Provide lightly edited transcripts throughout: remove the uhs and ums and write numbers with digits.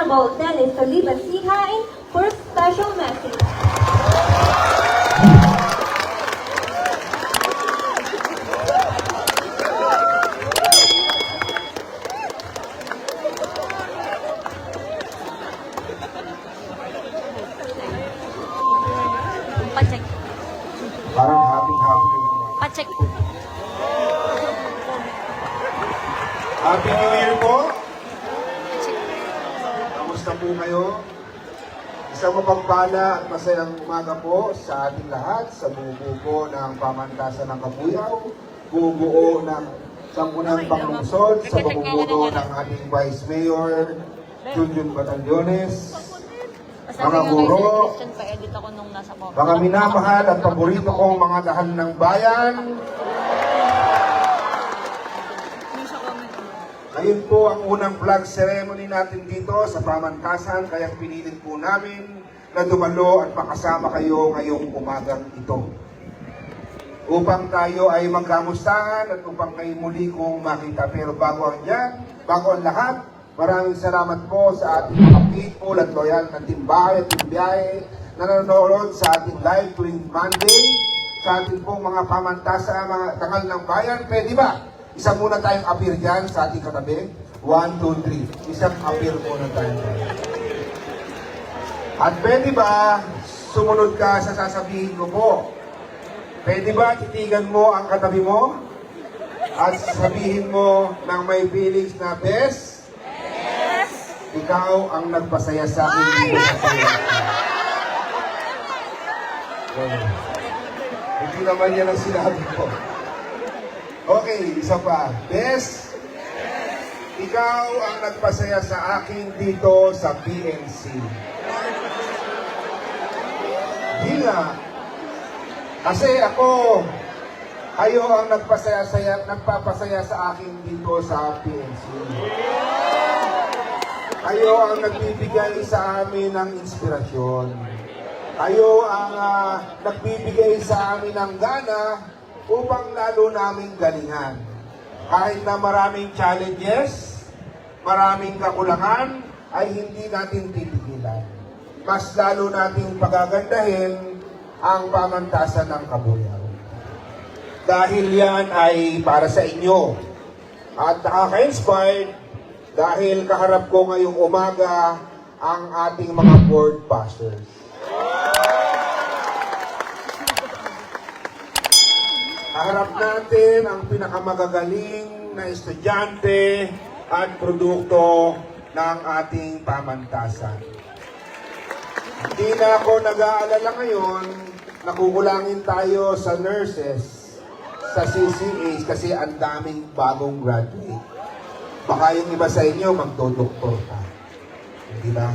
Honorable Dennis Oliva Sihain for special message. Pacheck. Parang happy. Pacheck. Happy New Year po! Kamusta po kayo? Isang mapagpala at masayang umaga po sa ating lahat, sa buo po ng pamantasan ng Kabuyaw, buo ng Sangguniang Panglungsod, sa pamumuno ng ating Vice Mayor, Junjun Batallones, mga guro, Pa-edit ako nung nasa comment. mga minamahal at paborito kong mga dahal ng bayan. Ngayon po ang unang flag ceremony natin dito sa pamantasan, kaya pinilit po namin na dumalo at makasama kayo ngayong umagang ito. Upang tayo ay magkamustahan at upang kayo muli kong makita. Pero bago ang lahat, maraming salamat po sa ating mga people at loyal na timbahay at timbiyahe na nanonood sa ating live tuwing Monday, sa ating pong mga pamantasan, mga tangal ng bayan. Pwede ba? Isa muna tayong appear dyan sa ating katabi. 1, 2, 3. Isang appear muna tayo. At pwede ba sumunod ka sa sasabihin ko po? Pwede ba titigan mo ang katabi mo? At sabihin mo ng may feelings na best? Yes! Ikaw ang nagpasaya sa akin dito sa saya. Hindi naman yan ang sinabi ko. Okay, isa pa. Bes, ikaw ang nagpasaya sa akin dito sa PNC. Hila. Kasi kayo ang nagpapasaya sa akin dito sa PNC. Kayo ang nagbibigay sa amin ng inspirasyon. Kayo ang nagbibigay sa amin ng gana upang lalo naming galingan. Kahit na maraming challenges, maraming kakulangan, ay hindi natin titigilan. Mas lalo nating pagagandahin ang pamantasan ng Kabuyaw. Dahil yan ay para sa inyo. At nakaka-inspired dahil kaharap ko ngayong umaga ang ating mga board pastors. Harap natin ang pinakamagagaling na estudyante at produkto ng ating pamantasan. Hindi na ako nag-aalala ngayon na kukulangin tayo sa nurses, sa CCAs kasi ang daming bagong graduate. Baka yung iba sa inyo magdodoktor ka. Hindi ba?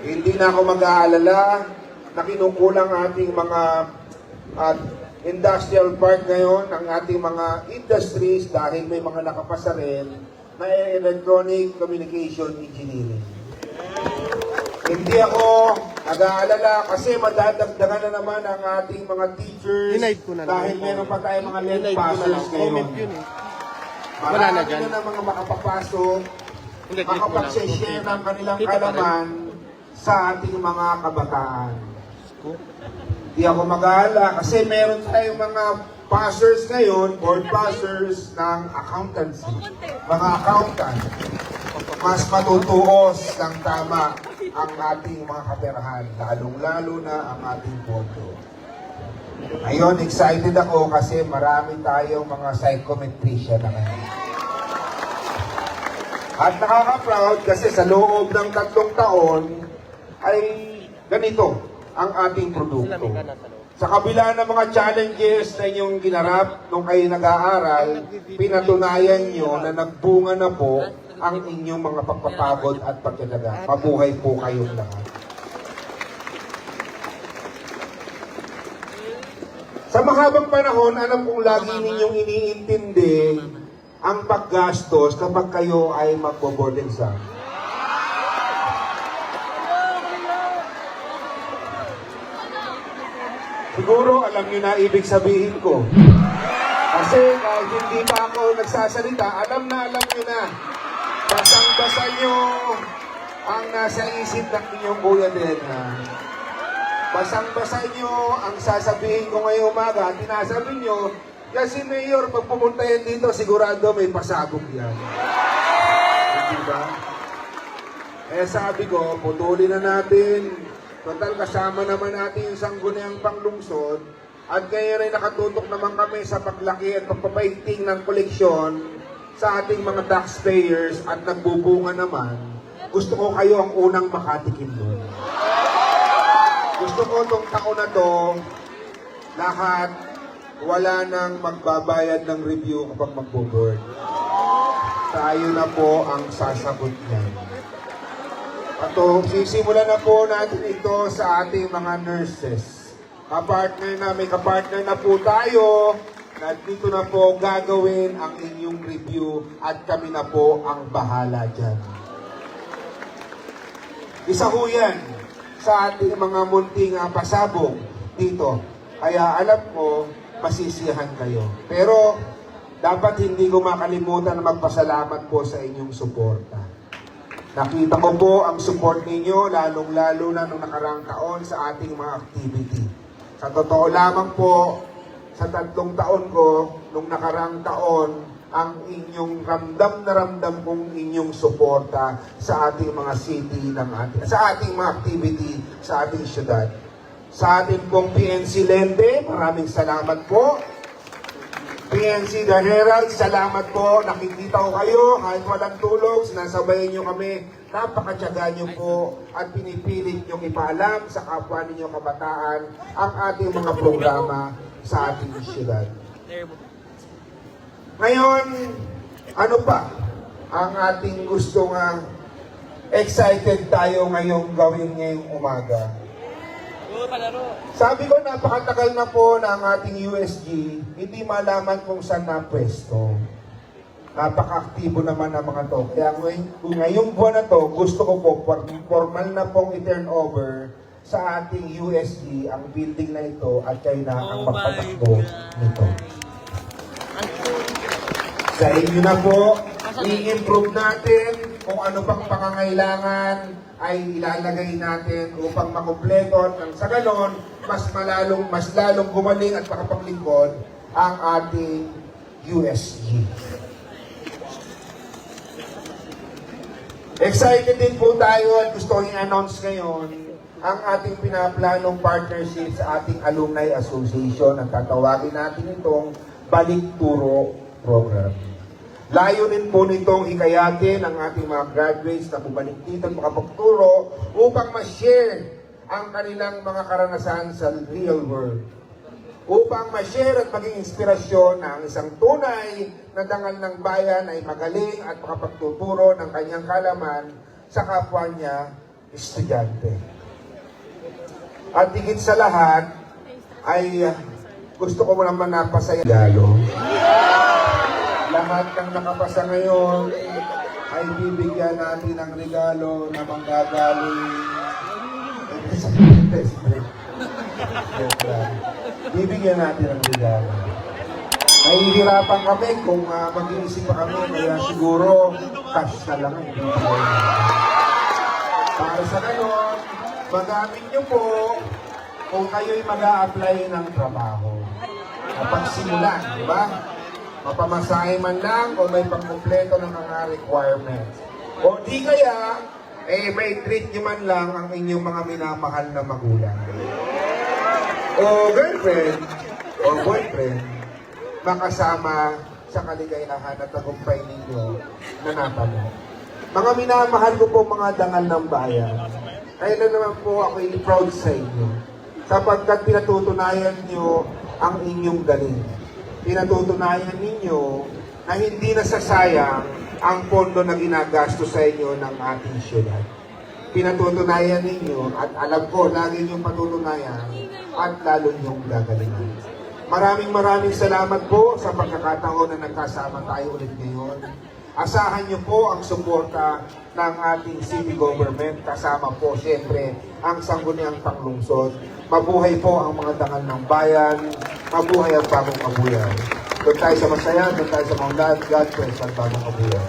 Hindi na ako mag-aalala na kinukulang ating mga industrial park ngayon, ang ating mga industries dahil may mga nakapasa rin na electronic communication engineering. Hindi ako nag-aalala kasi madadagdagan na naman ang ating mga teachers dahil meron pa tayong mga lead passers ngayon. Marami na mga makapapasok, makapag-share ng kanilang kalaman sa ating mga kabataan. Di ako mag-aala kasi meron tayong mga passers ngayon, board passers ng accountancy. Mga accountant, mas matutuos ng tama ang ating mga kaperahan, lalong-lalo na ang ating boto. Ngayon, excited ako kasi marami tayong mga psychometrician na ngayon. At nakaka-proud kasi sa loob ng 3 taon ay ganito ang ating produkto. Sa kabila ng mga challenges na inyong ginarap nung kayo nag-aaral, pinatunayan nyo na nagbunga na po ang inyong mga pagpapagod at pagkadaga. Mabuhay po kayong lahat. Sa mahabang panahon, alam kong lagi ninyong iniintindi ang paggastos kapag kayo ay magbo-board exam. Siguro alam niyo na ibig sabihin ko. Kasi kahit hindi pa ako nagsasalita, alam niyo na. Basang-basa niyo ang nasa isip ng inyong Kuya Dena. Basang-basa nyo ang sasabihin ko ngayong umaga. Tinasabi nyo, kasi Mayor, pag pumunta yan dito, sigurado may pasabog yan. Hindi ba? Eh sabi ko, putulin na natin. Total, kasama naman natin yung sangguniang panglungsod. At ngayon ay nakatutok naman kami sa paglaki at pagpapainting ng koleksyon sa ating mga taxpayers at nagbubunga naman. Gusto ko kayo ang unang makatikim doon. Gusto ko itong taon na to, lahat, wala nang magbabayad ng review kapag magbo-board. Tayo na po ang sasagot niyan. At sisimulan na po natin ito sa ating mga nurses. May kapartner na po tayo. Na dito na po gagawin ang inyong review at kami na po ang bahala dyan. Isa ho yan sa ating mga munting pasabog dito. Kaya alam ko, masisiyahan kayo. Pero dapat hindi ko makalimutan na magpasalamat po sa inyong suporta. Nakita ko po ang support ninyo, lalong-lalo na nung nakarang taon sa ating mga activity. Sa totoo lamang po, sa 3 taon ko, nung nakarang taon, ang inyong ramdam na ramdam kong inyong suporta sa ating mga city, sa ating mga activity, sa ating syudad. Sa ating pong PNC Lente, maraming salamat po. PNC The Herald, salamat po. Nakikita ko kayo, kahit walang tulog, sinasabayan nyo kami. Napakatyaga nyo po at pinipilit nyo ipaalam sa kapwa ninyo kabataan ang ating mga programa sa ating syudad. Ngayon, ano pa ang ating gusto nga excited tayo ngayong gawin ngayong umaga? Sabi ko, napakatagal na po ng ating USG, hindi malaman kung saan na pwesto. Napaka-aktibo naman ng mga to. Kaya ngayong buwan na to, gusto ko po, formal na pong i-turn over sa ating USG ang building na ito at kayo na ang magpatakbo nito. Sa inyo na po, i-improve natin kung ano pang pangangailangan ay ilalagay natin upang makumpleto at sa ganon, mas lalong gumaling at makapaglingkod ang ating USG. Excited din po tayo at gusto kong i-announce ngayon ang ating pinaplanong partnership sa ating Alumni Association. Ang tatawagin natin itong Balik Turo Program. Layunin po nitong hikayatin ang ating mga graduates na bumalik dito at makapagturo upang ma-share ang kanilang mga karanasan sa real world. Upang ma-share at maging inspirasyon na ang isang tunay na dangal ng bayan ay magaling at makapagtuturo ng kanyang kalaman sa kapwa niya, estudyante. At higit sa lahat, ay gusto ko naman napasaya lalo. Lahat ng nakapasa ngayon ay bibigyan natin ng regalo na manggagaling. Bibigyan natin ng regalo. Nahihirapan kami kung mag-iisip pa kami, kaya siguro cash na lang ang bibigyan natin. Para sa ganon, magamit nyo po kung kayo'y mag-a-apply ng trabaho. Kapag simulan, di ba? Mapamasahe man lang o may pagkumpleto ng mga requirements. O di kaya, may treat nyo man lang ang inyong mga minamahal na magulang. O girlfriend, o boyfriend, makasama sa kaligayahan at tagumpay ninyo na natamo. Mga minamahal ko po mga dangal ng bayan, kailan naman po ako proud sa inyo sapagkat pinatutunayan nyo ang inyong galing. Pinatutunayan ninyo na hindi nasasayang ang pondo na ginagastos sa inyo ng ating syudad. Pinatutunayan ninyo at alam ko, lagi niyong patutunayan at lalo niyong gagalingan. Maraming salamat po sa pagkakataon na nagkasama tayo ulit ngayon. Asahan niyo po ang suporta ng ating city government, kasama po siyempre ang sangguniang panglungsod. Mabuhay po ang mga dangal ng bayan, mabuhay ang bagong kabuyan. Doon tayo sa masaya, doon tayo sa mga God bless ang bagong kabuyan.